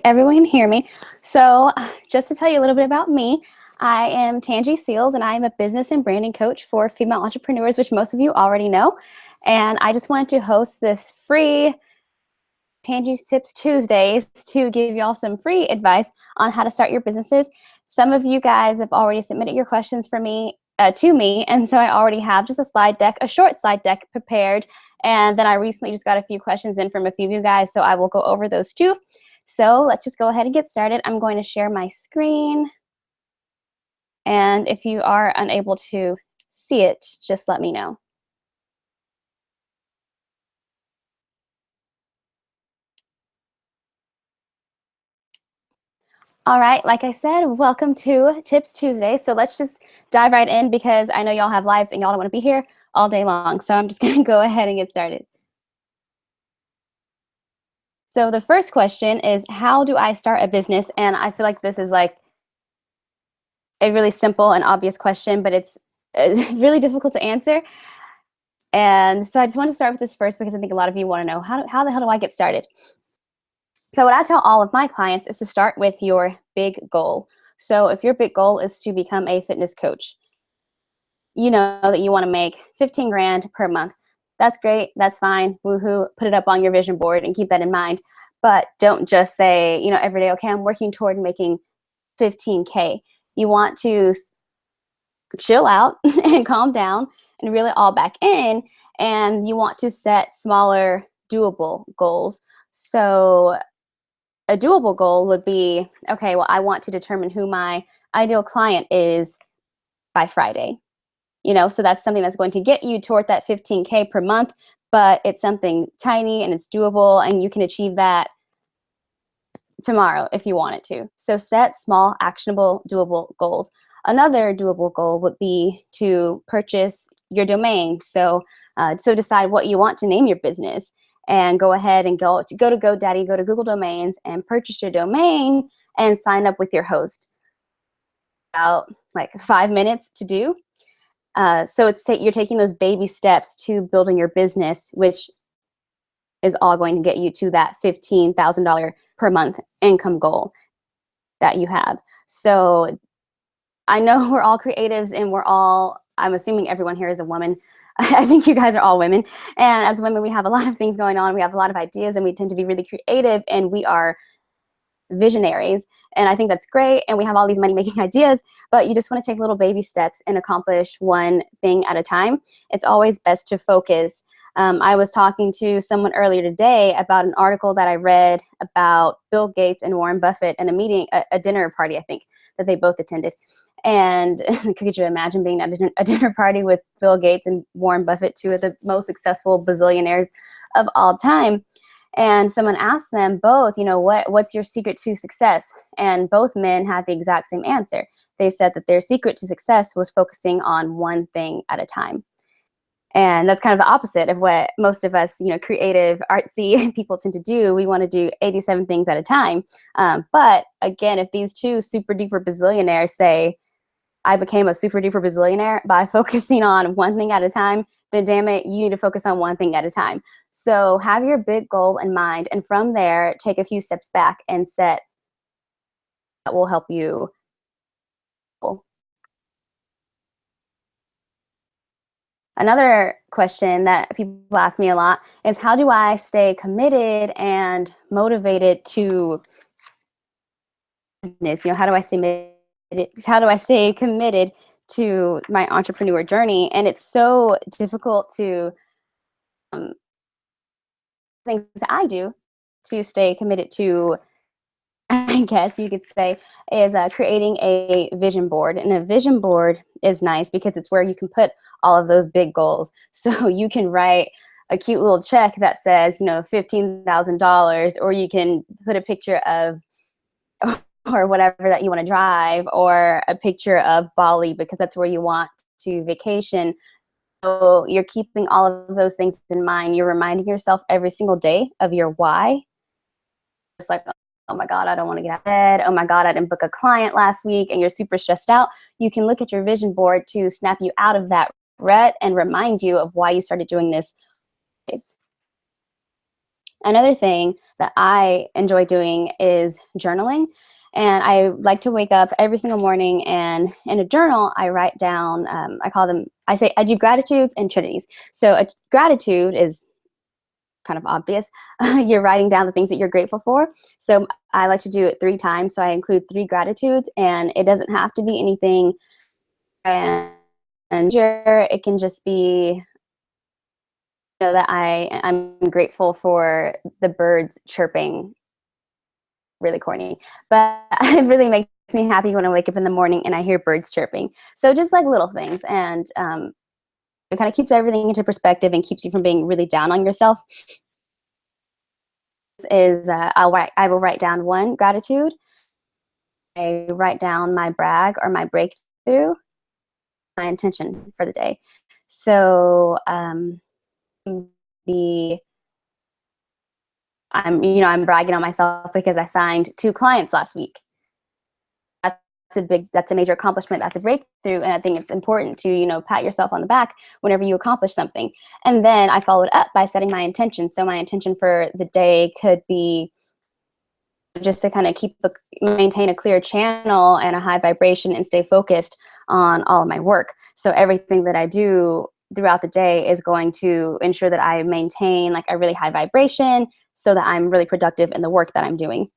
Everyone can hear me. So just to tell you a little bit about me, I am Tangie Seals, and I am a business and branding coach for female entrepreneurs, which most of you already know. And I just wanted to host this free Tangie's Tips Tuesdays to give y'all some free advice on how to start your businesses. Some of you guys have already submitted your questions for me to me, and so I already have just a short slide deck prepared. And then I recently just got a few questions in from a few of you guys, so I will go over those too. So let's just go ahead and get started. I'm going to share my screen. And if you are unable to see it, just let me know. All right, like I said, welcome to Tips Tuesday. So let's just dive right in because I know y'all have lives and y'all don't want to be here all day long. So I'm just going to go ahead and get started. So the first question is, how do I start a business? And I feel like this is like a really simple and obvious question, but it's really difficult to answer. And so I just want to start with this first because I think a lot of you want to know, how the hell do I get started? So what I tell all of my clients is to start with your big goal. So if your big goal is to become a fitness coach, you know that you want to make 15 grand per month. That's great. That's fine. Woohoo. Put it up on your vision board and keep that in mind. But don't just say, every day, okay, I'm working toward making 15K. You want to chill out and calm down and reel it all back in. And you want to set smaller, doable goals. So a doable goal would be, okay, well, I want to determine who my ideal client is by Friday. So that's something that's going to get you toward that 15K per month, but it's something tiny and it's doable and you can achieve that tomorrow if you want it to. So set small, actionable, doable goals. Another doable goal would be to purchase your domain. So decide what you want to name your business and go ahead and go to GoDaddy, go to Google Domains and purchase your domain and sign up with your host. About like 5 minutes to do. So you're taking those baby steps to building your business, which is all going to get you to that $15,000 per month income goal that you have. So I know we're all creatives and I'm assuming everyone here is a woman. I think you guys are all women. And as women, we have a lot of things going on. We have a lot of ideas and we tend to be really creative and we are visionaries. And I think that's great. And we have all these money-making ideas, but you just want to take little baby steps and accomplish one thing at a time. It's always best to focus. I was talking to someone earlier today about an article that I read about Bill Gates and Warren Buffett in a meeting, a dinner party, I think, that they both attended. And could you imagine being at a dinner party with Bill Gates and Warren Buffett, two of the most successful bazillionaires of all time? And someone asked them both, what's your secret to success? And both men had the exact same answer. They said that their secret to success was focusing on one thing at a time. And that's kind of the opposite of what most of us, creative, artsy people tend to do. We want to do 87 things at a time. But again, if these two super duper bazillionaires say, I became a super duper bazillionaire by focusing on one thing at a time, then damn it, you need to focus on one thing at a time. So have your big goal in mind, and from there, take a few steps back and set that will help you. Another question that people ask me a lot is, how do I stay committed and motivated to business? How do I stay committed to my entrepreneur journey? And it's so difficult to things that I do to stay committed to, I guess you could say, is creating a vision board. And a vision board is nice because it's where you can put all of those big goals. So you can write a cute little check that says, $15,000, or you can put a picture of or whatever that you want to drive, or a picture of Bali because that's where you want to vacation. So you're keeping all of those things in mind. You're reminding yourself every single day of your why. It's like, oh my God, I don't want to get out of bed. Oh my God, I didn't book a client last week, and you're super stressed out. You can look at your vision board to snap you out of that rut and remind you of why you started doing this. Another thing that I enjoy doing is journaling. And I like to wake up every single morning, and in a journal, I write down, I call them, I do gratitudes and trinities. So a gratitude is kind of obvious. You're writing down the things that you're grateful for. So I like to do it 3 times. So I include 3 gratitudes, and it doesn't have to be anything. And sure, it can just be, that I'm grateful for the birds chirping. Really corny, but it really makes me happy when I wake up in the morning and I hear birds chirping. So just like little things, and it kind of keeps everything into perspective and keeps you from being really down on yourself. Is I will write down 1 gratitude. I write down my brag or my breakthrough, my intention for the day. So the I'm bragging on myself because I signed 2 clients last week. That's a major accomplishment. That's a breakthrough. And I think it's important to, pat yourself on the back whenever you accomplish something. And then I followed up by setting my intention. So my intention for the day could be just to kind of maintain a clear channel and a high vibration and stay focused on all of my work. So everything that I do throughout the day is going to ensure that I maintain like a really high vibration so that I'm really productive in the work that I'm doing.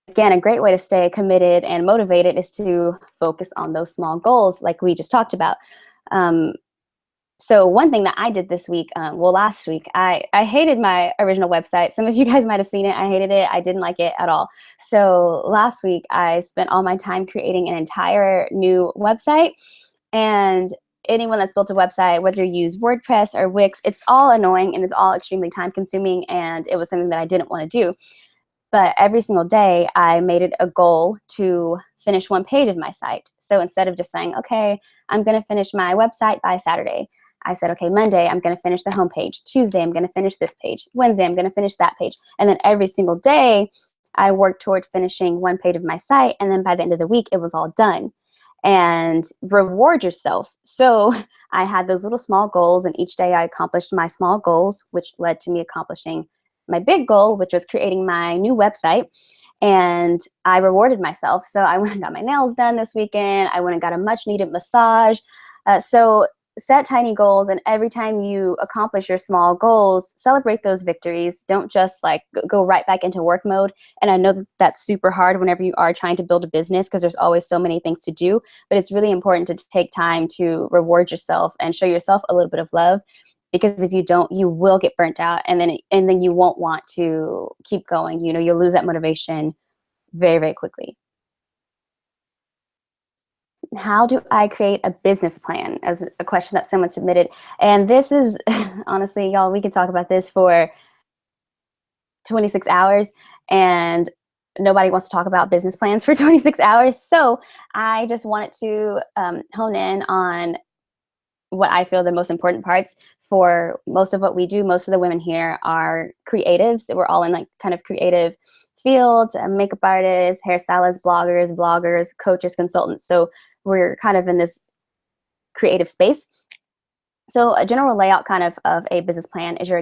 Again, a great way to stay committed and motivated is to focus on those small goals like we just talked about. So one thing that I did this week, last week, I hated my original website. Some of you guys might have seen it. I hated it. I didn't like it at all. So last week, I spent all my time creating an entire new website. And anyone that's built a website, whether you use WordPress or Wix, it's all annoying and it's all extremely time consuming. And it was something that I didn't want to do. But every single day, I made it a goal to finish 1 page of my site. So instead of just saying, okay, I'm going to finish my website by Saturday, I said, okay, Monday, I'm going to finish the homepage. Tuesday, I'm going to finish this page. Wednesday, I'm going to finish that page. And then every single day, I worked toward finishing 1 page of my site. And then by the end of the week, it was all done. And reward yourself. So I had those little small goals, and each day I accomplished my small goals, which led to me accomplishing my big goal, which was creating my new website. And I rewarded myself. So I went and got my nails done this weekend. I went and got a much needed massage. So set tiny goals, and every time you accomplish your small goals, celebrate those victories. Don't just like go right back into work mode. And I know that that's super hard whenever you are trying to build a business because there's always so many things to do, but it's really important to take time to reward yourself and show yourself a little bit of love, because if you don't, you will get burnt out, and then you won't want to keep going. You'll lose that motivation very, very quickly. How do I create a business plan? As a question that someone submitted. And this is, honestly, y'all, we could talk about this for 26 hours, and nobody wants to talk about business plans for 26 hours. So I just wanted to hone in on what I feel the most important parts for most of what we do. Most of the women here are creatives. We're all in like kind of creative fields, makeup artists, hairstylists, bloggers, vloggers, coaches, consultants. So we're kind of in this creative space. So a general layout kind of a business plan is your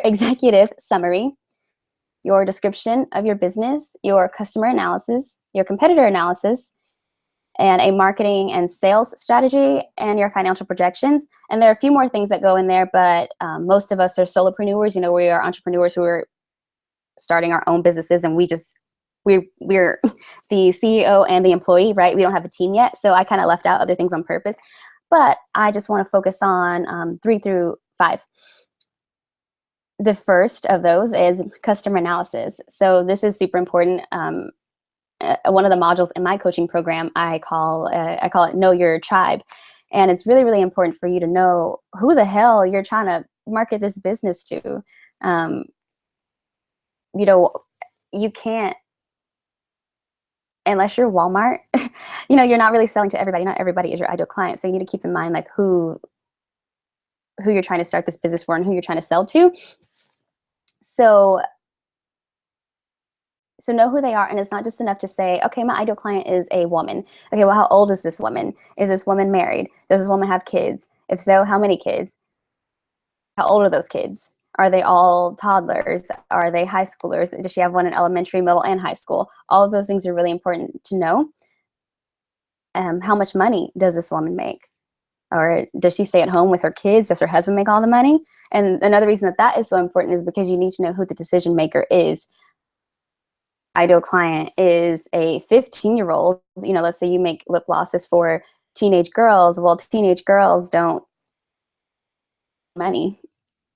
executive summary, your description of your business, your customer analysis, your competitor analysis, and a marketing and sales strategy, and your financial projections. And there are a few more things that go in there, but most of us are solopreneurs. We are entrepreneurs who are starting our own businesses, and we're the CEO and the employee, right? We don't have a team yet. So I kind of left out other things on purpose, but I just want to focus on 3 through 5. The first of those is customer analysis. So this is super important. One of the modules in my coaching program, I call it Know Your Tribe. And it's really, really important for you to know who the hell you're trying to market this business to. You can't, unless you're Walmart, you're not really selling to everybody. Not everybody is your ideal client. So you need to keep in mind like who you're trying to start this business for and who you're trying to sell to. So know who they are. And it's not just enough to say, okay, my ideal client is a woman. Okay, well, how old is this woman? Is this woman married? Does this woman have kids? If so, how many kids? How old are those kids? Are they all toddlers? Are they high schoolers? Does she have one in elementary, middle, and high school? All of those things are really important to know. How much money does this woman make? Or does she stay at home with her kids? Does her husband make all the money? And another reason that that is so important is because you need to know who the decision maker is. Ideal client is a 15-year-old. You know, let's say you make lip glosses for teenage girls. Well, teenage girls don't money,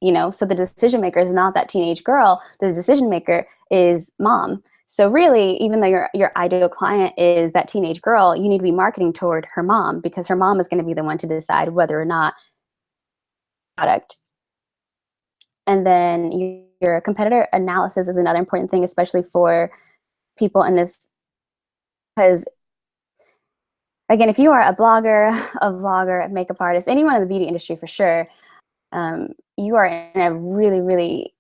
you know, so the decision maker is not that teenage girl. The decision maker is mom. So really, even though your ideal client is that teenage girl, you need to be marketing toward her mom, because her mom is going to be the one to decide whether or not product. And then your competitor analysis is another important thing, especially for people in this, because again, if you are a blogger, a vlogger, a makeup artist, anyone in the beauty industry for sure, you are in a really, really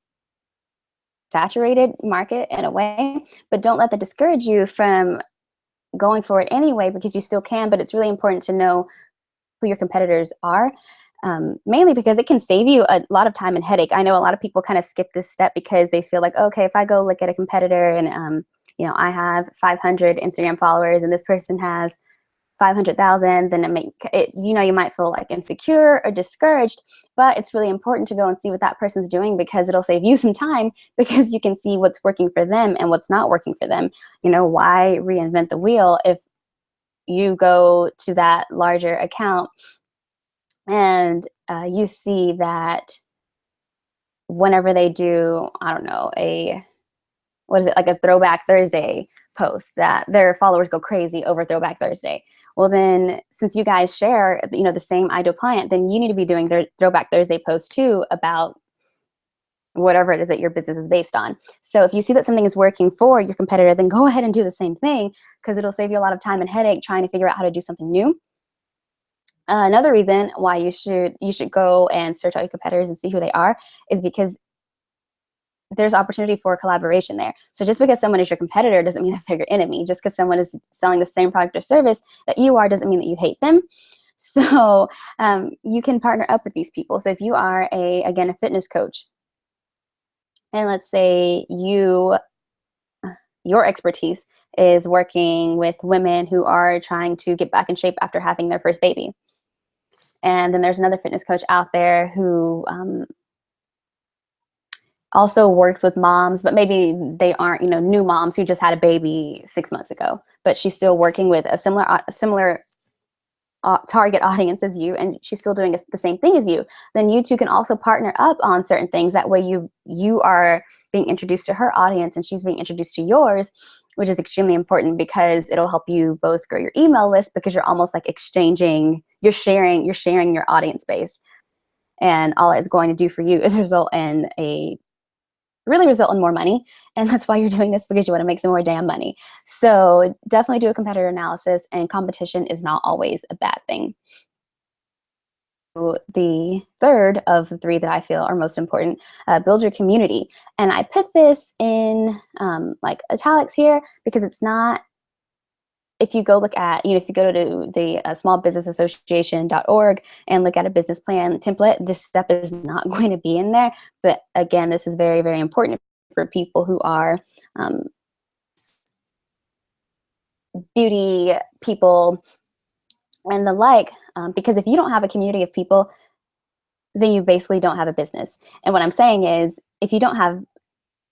saturated market in a way, but don't let that discourage you from going for it anyway, because you still can. But it's really important to know who your competitors are, mainly because it can save you a lot of time and headache. I know a lot of people kind of skip this step because they feel like, okay, if I go look at a competitor and you know, I have 500 Instagram followers and this person has 500,000, then you know, you might feel like insecure or discouraged. But it's really important to go and see what that person's doing, because it'll save you some time, because you can see what's working for them and what's not working for them. You know, why reinvent the wheel if you go to that larger account and you see that whenever they do, I don't know, what is it, like a Throwback Thursday post, that their followers go crazy over Throwback Thursday. Well, then since you guys share, you know, the same ideal client, then you need to be doing their Throwback Thursday post too about whatever it is that your business is based on. So if you see that something is working for your competitor, then go ahead and do the same thing, because it'll save you a lot of time and headache trying to figure out how to do something new. Another reason why you should go and search out your competitors and see who they are is because there's opportunity for collaboration there. So just because someone is your competitor doesn't mean that they're your enemy. Just because someone is selling the same product or service that you are doesn't mean that you hate them. So you can partner up with these people. So if you are again, a fitness coach, and let's say your expertise is working with women who are trying to get back in shape after having their first baby. And then there's another fitness coach out there who also works with moms, but maybe they aren't, you know, new moms who just had a baby 6 months ago, but she's still working with a similar target audience as you, and she's still doing the same thing as you. Then you two can also partner up on certain things. That way you are being introduced to her audience and she's being introduced to yours, which is extremely important, because it'll help you both grow your email list, because you're almost like exchanging, you're sharing your audience base. And all it's going to do for you is result in more money. And that's why you're doing this, because you want to make some more damn money. So definitely do a competitor analysis, and competition is not always a bad thing. The third of the three that I feel are most important, build your community. And I put this in like italics here, because it's not, if you go look at, you know, if you go to the smallbusinessassociation.org and look at a business plan template, this step is not going to be in there. But again, this is very, very important for people who are beauty people and the like, because if you don't have a community of people, then you basically don't have a business. And what I'm saying is, if you don't have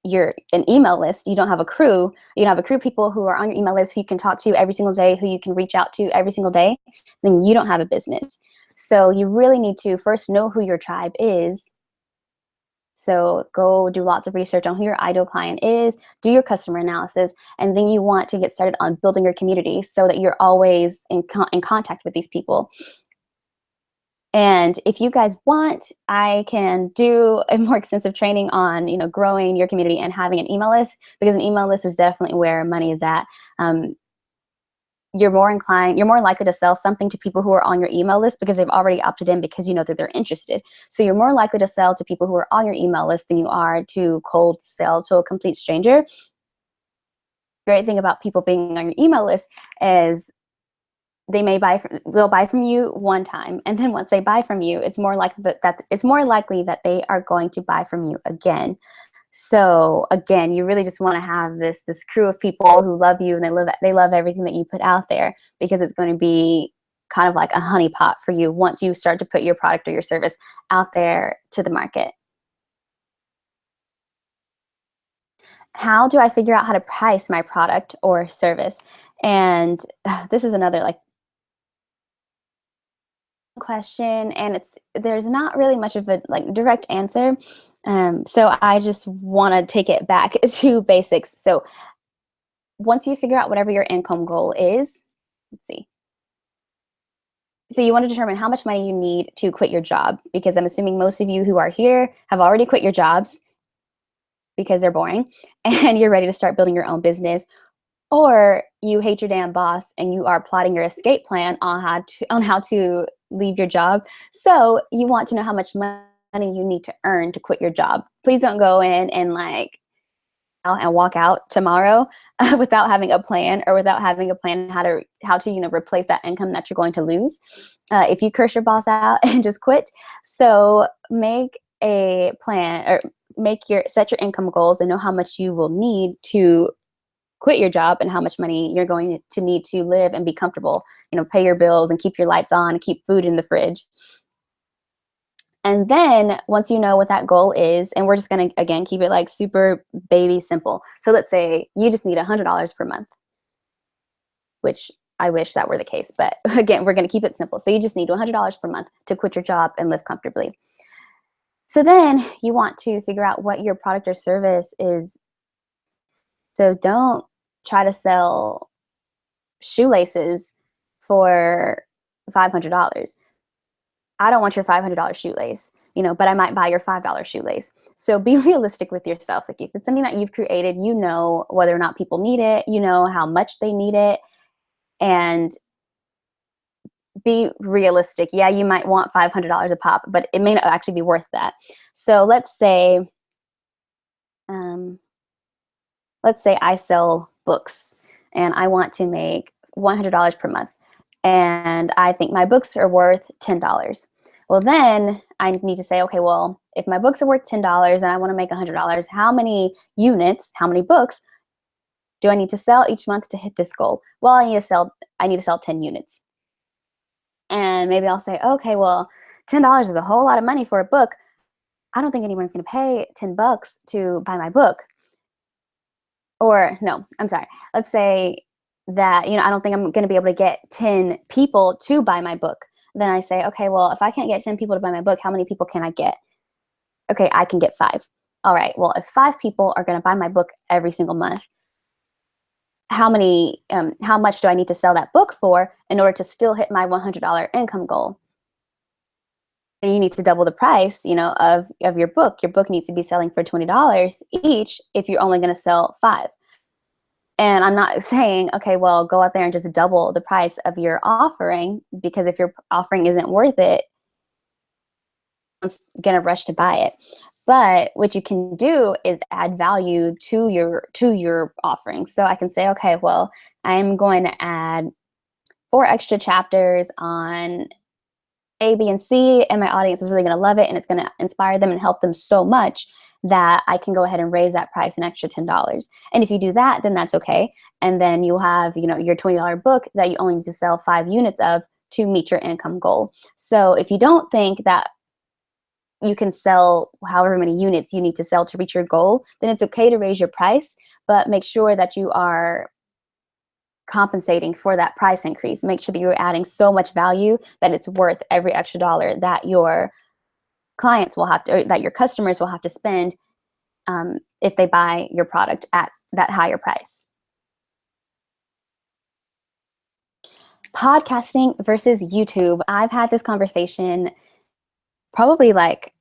an email list, you don't have a crew, you don't have a crew of people who are on your email list who you can talk to every single day, who you can reach out to every single day, then you don't have a business. So you really need to first know who your tribe is. So go do lots of research on who your ideal client is, do your customer analysis, and then you want to get started on building your community so that you're always in contact with these people. And if you guys want, I can do a more extensive training on, you know, growing your community and having an email list, because an email list is definitely where money is at. You're more likely to sell something to people who are on your email list because they've already opted in, because you know that they're interested. So you're more likely to sell to people who are on your email list than you are to cold sell to a complete stranger. Great thing about people being on your email list is they'll buy from you one time, and then once they buy from you, it's more likely that they are going to buy from you again. So again, you really just want to have this crew of people who love you, and they love everything that you put out there, because it's going to be kind of like a honeypot for you once you start to put your product or your service out there to the market. How do I figure out how to price my product or service? And this is another like question, and there's not really much of a like direct answer. So I just want to take it back to basics. So once you figure out whatever your income goal is, let's see. So you want to determine how much money you need to quit your job, because I'm assuming most of you who are here have already quit your jobs because they're boring, and you're ready to start building your own business, or you hate your damn boss and you are plotting your escape plan on how to leave your job. So you want to know how much money you need to earn to quit your job. Please don't go in and like out and walk out tomorrow without having a plan, or without having a plan how to replace that income that you're going to lose if you curse your boss out and just quit. So make a plan, or set your income goals, and know how much you will need to quit your job, and how much money you're going to need to live and be comfortable, pay your bills and keep your lights on and keep food in the fridge. And then once you know what that goal is, and we're just going to, again, keep it like super baby simple. So let's say you just need $100 per month, which I wish that were the case. But again, we're going to keep it simple. So you just need $100 per month to quit your job and live comfortably. So then you want to figure out what your product or service is. So don't try to sell shoelaces for $500. I don't want your $500 shoelace, but I might buy your $5 shoelace. So be realistic with yourself. Like if it's something that you've created, you know whether or not people need it, you know how much they need it, and be realistic. Yeah, you might want $500 a pop, but it may not actually be worth that. So let's say I sell books and I want to make $100 per month, and I think my books are worth $10. Well, then I need to say, okay, well, if my books are worth $10 and I want to make $100, how many books do I need to sell each month to hit this goal? Well, I need to sell 10 units. And maybe I'll say, okay, well, $10 is a whole lot of money for a book. I don't think anyone's going to pay $10 to buy my book. Or no, I'm sorry. Let's say that, I don't think I'm going to be able to get 10 people to buy my book. Then I say, okay, well, if I can't get 10 people to buy my book, how many people can I get? Okay, I can get 5. All right, well, if 5 people are going to buy my book every single month, how much do I need to sell that book for in order to still hit my $100 income goal? And you need to double the price, of your book. Your book needs to be selling for $20 each if you're only going to sell 5. And I'm not saying, okay, well, go out there and just double the price of your offering, because if your offering isn't worth it, it's going to rush to buy it. But what you can do is add value to your offering. So I can say, okay, well, I'm going to add 4 extra chapters on A, B, and C, and my audience is really going to love it, and it's going to inspire them and help them so much that I can go ahead and raise that price an extra $10. And if you do that, then that's okay. And then you'll have, your $20 book that you only need to sell 5 units of to meet your income goal. So if you don't think that you can sell however many units you need to sell to reach your goal, then it's okay to raise your price, but make sure that you are compensating for that price increase. Make sure that you're adding so much value that it's worth every extra dollar that your clients will have to, or that your customers will have to spend if they buy your product at that higher price. Podcasting versus YouTube. I've had this conversation probably like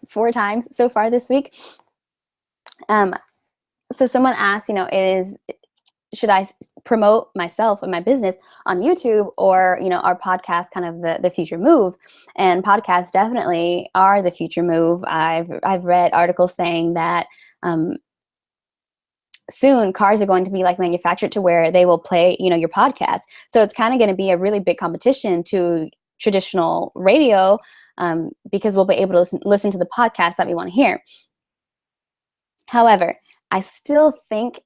4 times so far this week. So someone asked, should I promote myself and my business on YouTube, or, are podcasts kind of the future move? And podcasts definitely are the future move. I've read articles saying that soon cars are going to be like manufactured to where they will play, your podcast. So it's kind of going to be a really big competition to traditional radio, because we'll be able to listen to the podcast that we want to hear. However, I still think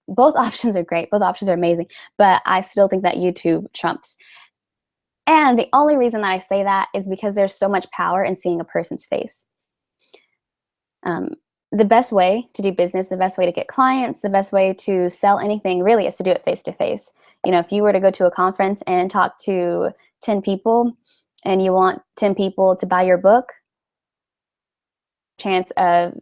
both options are great. Both options are amazing, but I still think that YouTube trumps. And the only reason that I say that is because there's so much power in seeing a person's face. The best way to do business, the best way to get clients, the best way to sell anything really is to do it face to face. If you were to go to a conference and talk to 10 people and you want 10 people to buy your book, chance of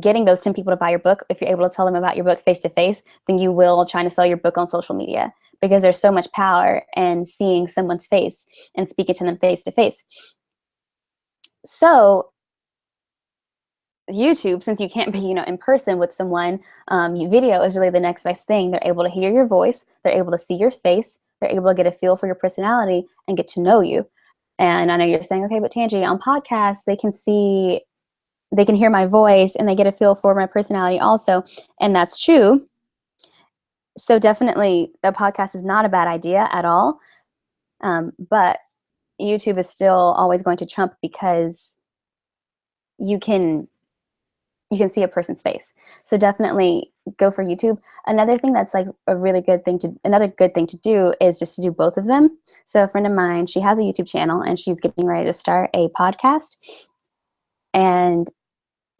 getting those 10 people to buy your book, if you're able to tell them about your book face to face, then you will trying to sell your book on social media, because there's so much power in seeing someone's face and speaking to them face to face. So YouTube, since you can't be, in person with someone, video is really the next best thing. They're able to hear your voice, they're able to see your face, they're able to get a feel for your personality and get to know you. And I know you're saying, okay, but Tangie, on podcasts, they can hear my voice and they get a feel for my personality also. And that's true. So definitely the podcast is not a bad idea at all. But YouTube is still always going to trump, because you can see a person's face. So definitely go for YouTube. Another thing that's like another good thing to do is just to do both of them. So a friend of mine, she has a YouTube channel and she's getting ready to start a podcast. And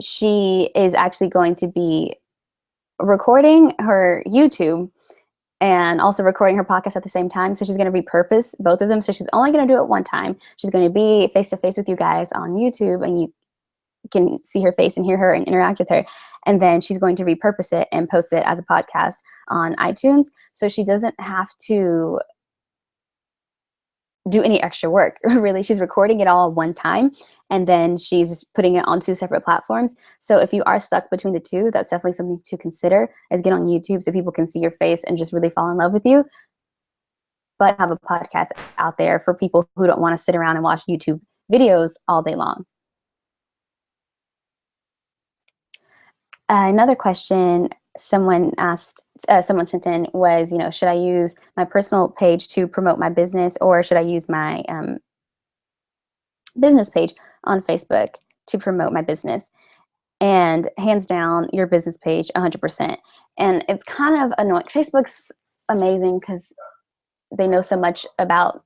she is actually going to be recording her YouTube and also recording her podcast at the same time. So she's going to repurpose both of them. So she's only going to do it one time. She's going to be face to face with you guys on YouTube, and you can see her face and hear her and interact with her. And then she's going to repurpose it and post it as a podcast on iTunes. So she doesn't have to do any extra work. Really, she's recording it all one time, and then she's just putting it on two separate platforms. So if you are stuck between the two, that's definitely something to consider, is get on YouTube so people can see your face and just really fall in love with you. But have a podcast out there for people who don't want to sit around and watch YouTube videos all day long. Another question someone sent in was, should I use my personal page to promote my business, or should I use my business page on Facebook to promote my business? And hands down, your business page, 100%. And it's kind of annoying. Facebook's amazing because they know so much about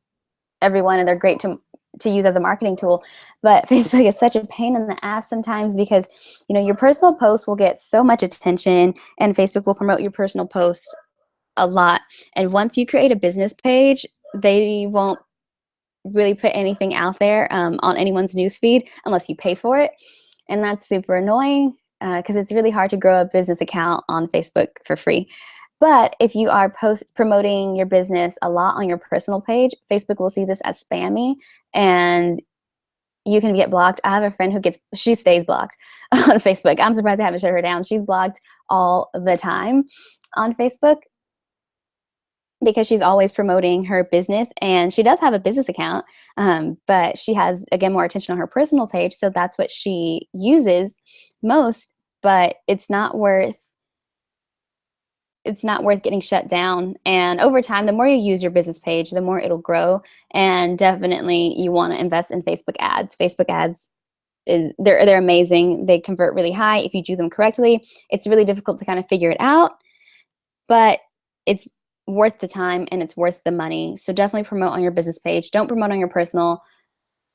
everyone and they're great to use as a marketing tool. But Facebook is such a pain in the ass sometimes, because your personal post will get so much attention and Facebook will promote your personal post a lot. And once you create a business page, they won't really put anything out there on anyone's newsfeed unless you pay for it. And that's super annoying because it's really hard to grow a business account on Facebook for free. But if you are promoting your business a lot on your personal page, Facebook will see this as spammy and you can get blocked. I have a friend she stays blocked on Facebook. I'm surprised I haven't shut her down. She's blocked all the time on Facebook because she's always promoting her business, and she does have a business account, but she has, again, more attention on her personal page. So that's what she uses most, but it's not worth getting shut down. And over time, the more you use your business page, the more it'll grow. And definitely you want to invest in Facebook ads. Facebook ads they're amazing. They convert really high if you do them correctly. It's really difficult to kind of figure it out, but it's worth the time and it's worth the money. So definitely promote on your business page. Don't promote on your personal,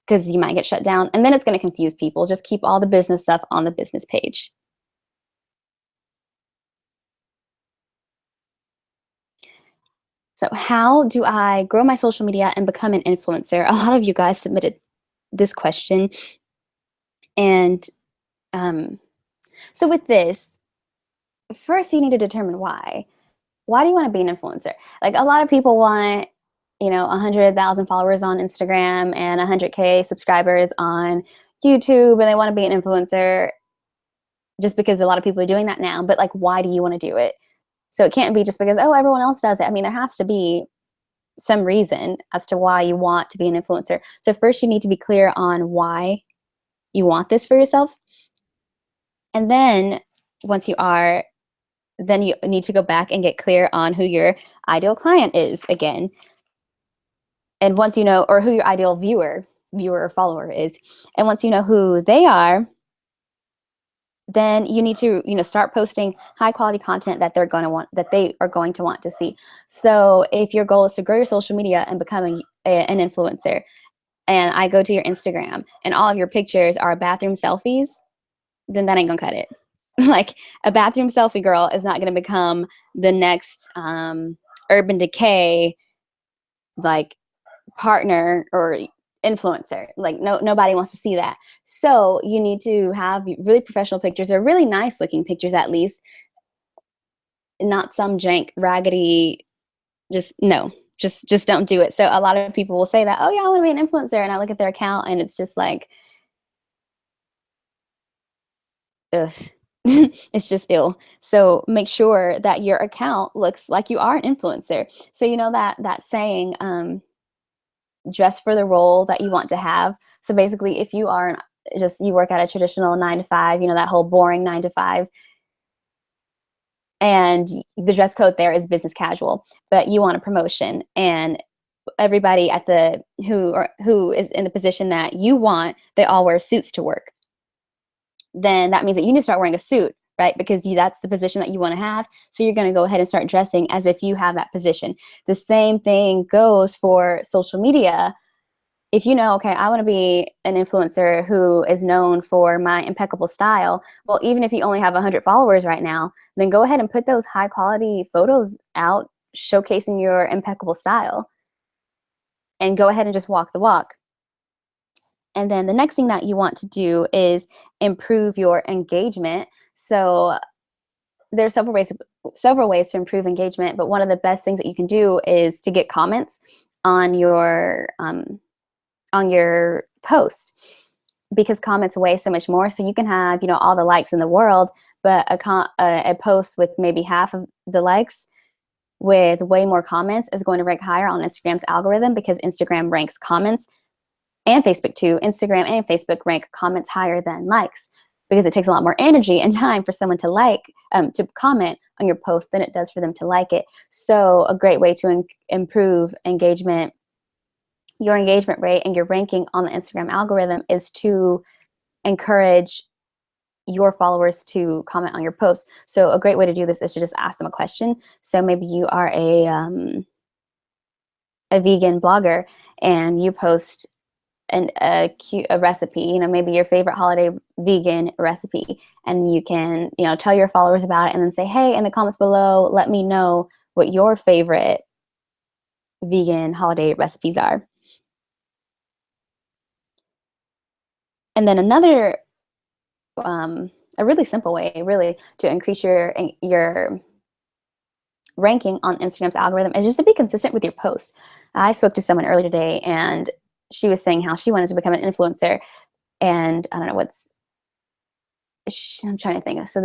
because you might get shut down and then it's going to confuse people. Just keep all the business stuff on the business page. So how do I grow my social media and become an influencer? A lot of you guys submitted this question. And so with this, first you need to determine why. Why do you want to be an influencer? Like, a lot of people want, 100,000 followers on Instagram and 100K subscribers on YouTube, and they want to be an influencer just because a lot of people are doing that now. But like, why do you want to do it? So it can't be just because, oh, everyone else does it. I mean, there has to be some reason as to why you want to be an influencer. So first you need to be clear on why you want this for yourself. And then once you are, then you need to go back and get clear on who your ideal client is again. And once you know, or who your ideal viewer or follower is, and once you know who they are, then you need to, start posting high quality content that they are going to want to see. So if your goal is to grow your social media and become an influencer, and I go to your Instagram and all of your pictures are bathroom selfies, then that ain't gonna cut it. Like, a bathroom selfie girl is not gonna become the next Urban Decay like partner or influencer. Like, nobody wants to see that. So you need to have really professional pictures, or really nice looking pictures at least, not some jank raggedy. Just don't do it. So a lot of people will say that, oh yeah, I want to be an influencer, and I look at their account and it's just like, ugh. It's just ill. So make sure that your account looks like you are an influencer. So you know that saying, dress for the role that you want to have. So basically, if you are you work at a traditional 9 to 5, that whole boring 9 to 5, and the dress code there is business casual, but you want a promotion, and everybody who is in the position that you want, they all wear suits to work. Then that means that you need to start wearing a suit, right? Because that's the position that you want to have. So you're going to go ahead and start dressing as if you have that position. The same thing goes for social media. If you know, okay, I want to be an influencer who is known for my impeccable style, well, even if you only have 100 followers right now, then go ahead and put those high quality photos out showcasing your impeccable style, and go ahead and just walk the walk. And then the next thing that you want to do is improve your engagement. So there's several ways to improve engagement, but one of the best things that you can do is to get comments on your post, because comments weigh so much more. So you can have, all the likes in the world, but a post with maybe half of the likes with way more comments is going to rank higher on Instagram's algorithm, because Instagram ranks comments, and Facebook too. Instagram and Facebook rank comments higher than likes, because it takes a lot more energy and time for someone to comment on your post than it does for them to like it. So a great way to improve engagement, your engagement rate, and your ranking on the Instagram algorithm is to encourage your followers to comment on your post. So a great way to do this is to just ask them a question. So maybe you are a vegan blogger, and you post a recipe, maybe your favorite holiday vegan recipe, and you can, tell your followers about it, and then say, hey, in the comments below, let me know what your favorite vegan holiday recipes are. And then another, a really simple way, really, to increase your ranking on Instagram's algorithm is just to be consistent with your post. I spoke to someone earlier today, and she was saying how she wanted to become an influencer, and I don't know I'm trying to think. So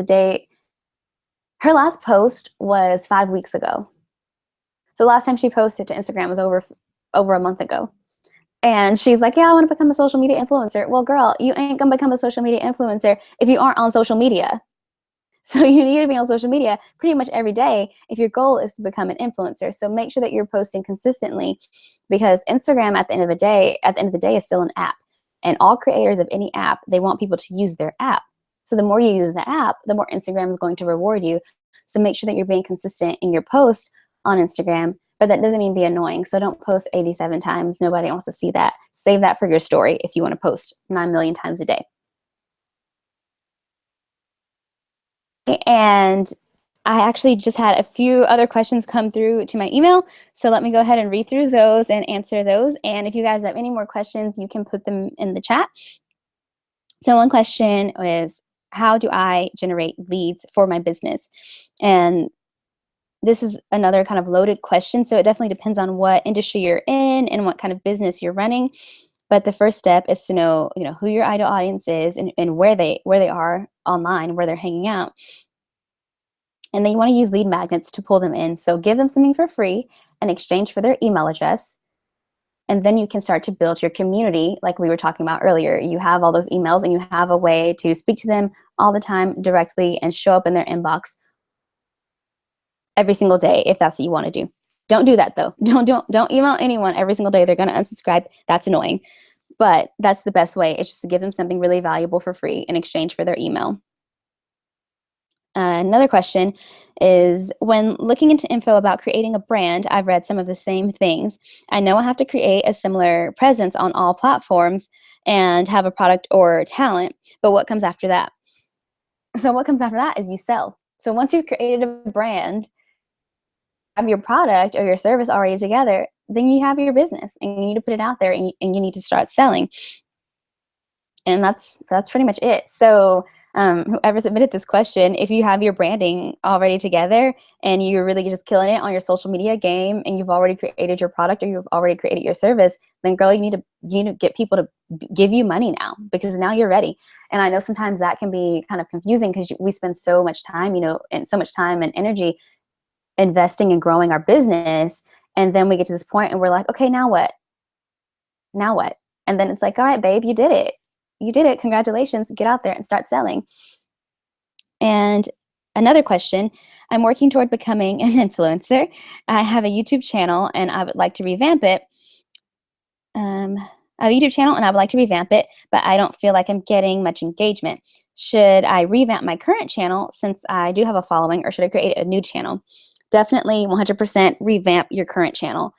her last post was 5 weeks ago. So the last time she posted to Instagram was over a month ago. And she's like, yeah, I want to become a social media influencer. Well, girl, you ain't gonna become a social media influencer if you aren't on social media. So you need to be on social media pretty much every day if your goal is to become an influencer. So make sure that you're posting consistently, because Instagram at the end of the day is still an app. And all creators of any app, they want people to use their app. So the more you use the app, the more Instagram is going to reward you. So make sure that you're being consistent in your post on Instagram, but that doesn't mean be annoying. So don't post 87 times. Nobody wants to see that. Save that for your story if you want to post 9 million times a day. And I actually just had a few other questions come through to my email. So let me go ahead and read through those and answer those. And if you guys have any more questions, you can put them in the chat. So one question is, how do I generate leads for my business? And this is another kind of loaded question. So it definitely depends on what industry you're in and what kind of business you're running. But the first step is to know, who your ideal audience is, and where they are online, where they're hanging out. And then you want to use lead magnets to pull them in. So give them something for free in exchange for their email address. And then you can start to build your community like we were talking about earlier. You have all those emails, and you have a way to speak to them all the time directly and show up in their inbox every single day if that's what you want to do. Don't do that though. Don't email anyone every single day. They're going to unsubscribe. That's annoying. But that's the best way. It's just to give them something really valuable for free in exchange for their email. Another question is, when looking into info about creating a brand, I've read some of the same things. I know I have to create a similar presence on all platforms and have a product or talent, but what comes after that? So what comes after that is you sell. So once you've created a brand, have your product or your service already together, then you have your business and you need to put it out there, and you need to start selling. And that's pretty much it. So whoever submitted this question, if you have your branding already together and you're really just killing it on your social media game, and you've already created your product or you've already created your service, then girl, you need to get people to give you money now, because now you're ready. And I know sometimes that can be kind of confusing because we spend so much time, and so much time and energy investing and growing our business, and then we get to this point and we're like, okay, now what? Now what? And then it's like, all right, babe, you did it. You did it. Congratulations. Get out there and start selling. And another question, I'm working toward becoming an influencer. I have a YouTube channel and I would like to revamp it. I have a YouTube channel and I would like to revamp it, but I don't feel like I'm getting much engagement. Should I revamp my current channel since I do have a following, or should I create a new channel? Definitely 100% revamp your current channel.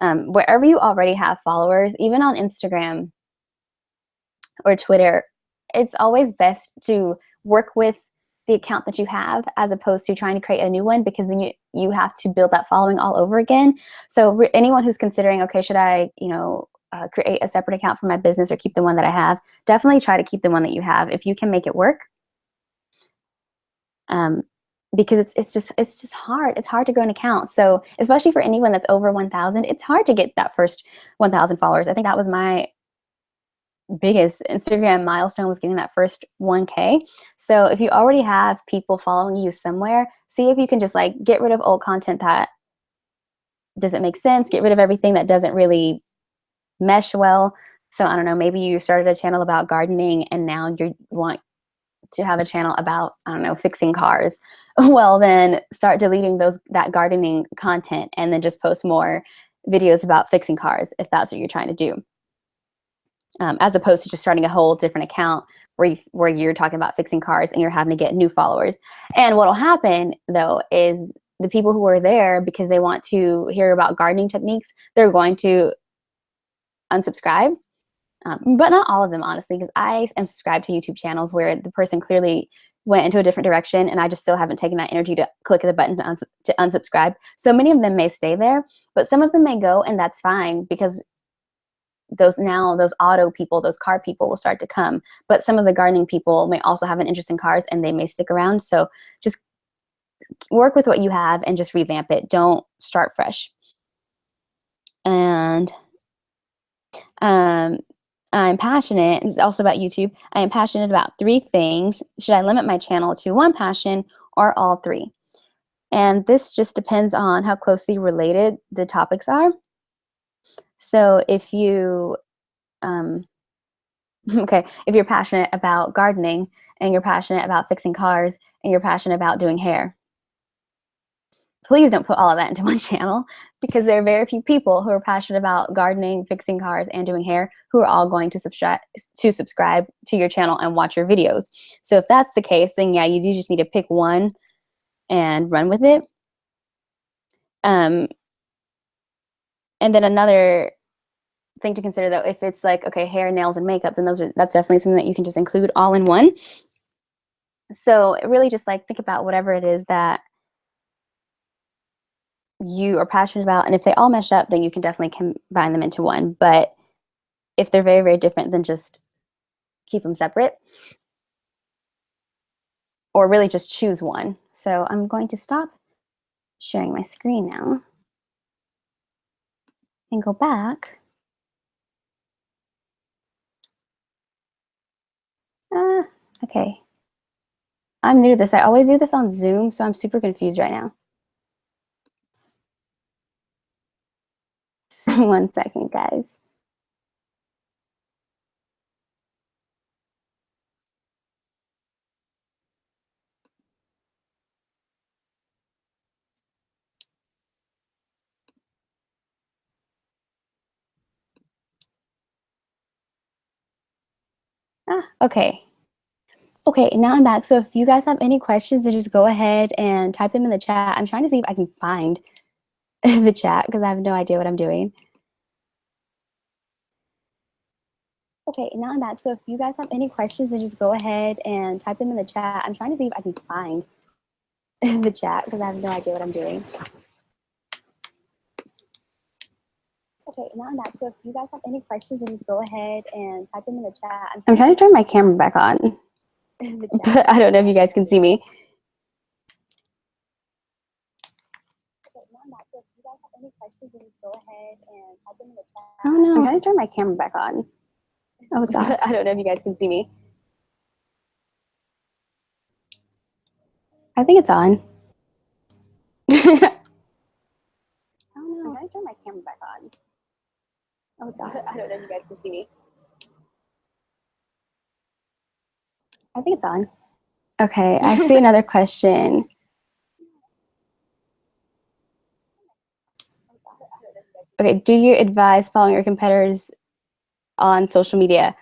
Wherever you already have followers, even on Instagram or Twitter, it's always best to work with the account that you have as opposed to trying to create a new one, because then you have to build that following all over again. So anyone who's considering, okay, should I, create a separate account for my business or keep the one that I have, definitely try to keep the one that you have if you can make it work. Because it's just hard. It's hard to grow an account. So especially for anyone that's over 1,000, it's hard to get that first 1,000 followers. I think that was my biggest Instagram milestone, was getting that first 1K. So if you already have people following you somewhere, see if you can just like get rid of old content that doesn't make sense, get rid of everything that doesn't really mesh well. So I don't know, maybe you started a channel about gardening and now you want to have a channel about, I don't know, fixing cars. Well, then start deleting that gardening content and then just post more videos about fixing cars if that's what you're trying to do. As opposed to just starting a whole different account where you're talking about fixing cars and you're having to get new followers. And what'll happen though is the people who are there because they want to hear about gardening techniques, they're going to unsubscribe. But not all of them, honestly, because I am subscribed to YouTube channels where the person clearly went into a different direction and I just still haven't taken that energy to click the button to unsubscribe. So many of them may stay there, but some of them may go, and that's fine, because those auto people, those car people will start to come. But some of the gardening people may also have an interest in cars and they may stick around. So just work with what you have and just revamp it. Don't start fresh. And I'm passionate, it's also about YouTube. I am passionate about 3 things. Should I limit my channel to one passion or all 3? And this just depends on how closely related the topics are. So if you, okay, if you're passionate about gardening and you're passionate about fixing cars and you're passionate about doing hair, please don't put all of that into one channel, because there are very few people who are passionate about gardening, fixing cars, and doing hair who are all going to subscribe to your channel and watch your videos. So if that's the case, then yeah, you do just need to pick one and run with it. And then another thing to consider though, if it's like, okay, hair, nails, and makeup, then that's definitely something that you can just include all in one. So really just like think about whatever it is that you are passionate about, and if they all mesh up, then you can definitely combine them into one. But if they're very, very different, then just keep them separate, or really just choose one. So I'm going to stop sharing my screen now and go back. Okay. I'm new to this. I always do this on Zoom, so I'm super confused right now. 1 second, guys. Okay. Okay, now I'm back. So if you guys have any questions, then just go ahead and type them in the chat. I'm trying to see if I can find the chat because I have no idea what I'm doing. Okay, now I'm back. So if you guys have any questions, then just go ahead and type them in the chat. I'm trying to see if I can find the chat because I have no idea what I'm doing. Okay, now I'm back. So if you guys have any questions, then just go ahead and type them in the chat. I'm trying to turn my camera back on, but I don't know if you guys can see me. Okay, now I'm back. So if you guys have any questions, then just go ahead and type them in the chat. Oh no, I'm trying to turn my camera back on. Oh, it's off. I don't know if you guys can see me. I think it's on. Oh no, I'm trying to turn my camera back on. Oh, it's off. I don't know if you guys can see me. I think it's on. Okay, I see another question. Okay, do you advise following your competitors on social media?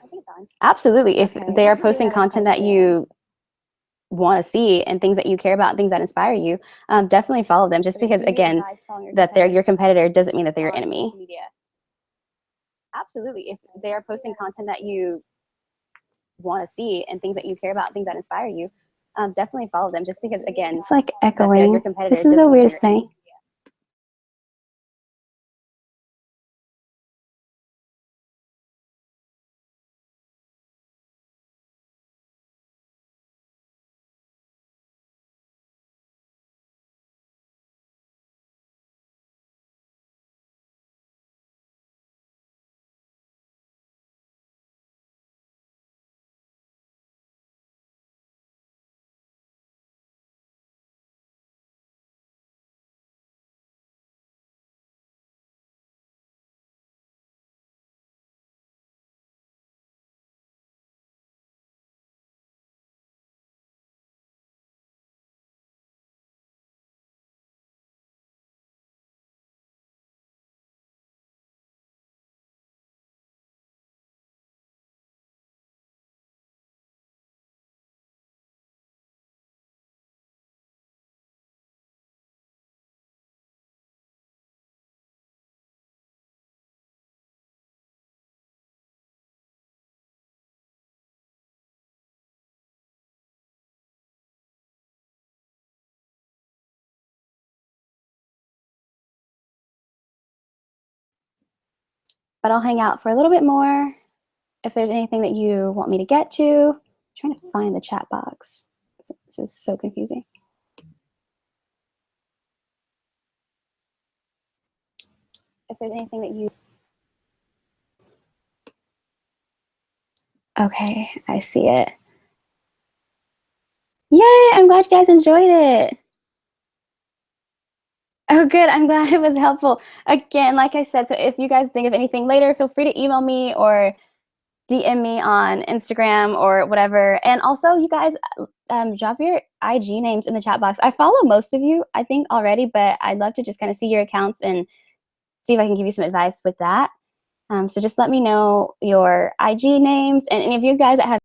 Absolutely. If they are posting content that you want to see and things that you care about, things that inspire you, definitely follow them. Just because, again, that they're your competitor doesn't mean that they're your enemy. Absolutely. If they are posting content that you want to see and things that you care about, things that inspire you, definitely follow them. Just because, again, it's like echoing. This is the weirdest thing. But I'll hang out for a little bit more. If there's anything that you want me to get to, I'm trying to find the chat box. This is so confusing. If there's anything that you... Okay, I see it. Yay, I'm glad you guys enjoyed it. Oh, good. I'm glad it was helpful. Again, like I said, so if you guys think of anything later, feel free to email me or DM me on Instagram or whatever. And also, you guys, drop your IG names in the chat box. I follow most of you, I think, already, but I'd love to just kind of see your accounts and see if I can give you some advice with that. So just let me know your IG names and any of you guys that have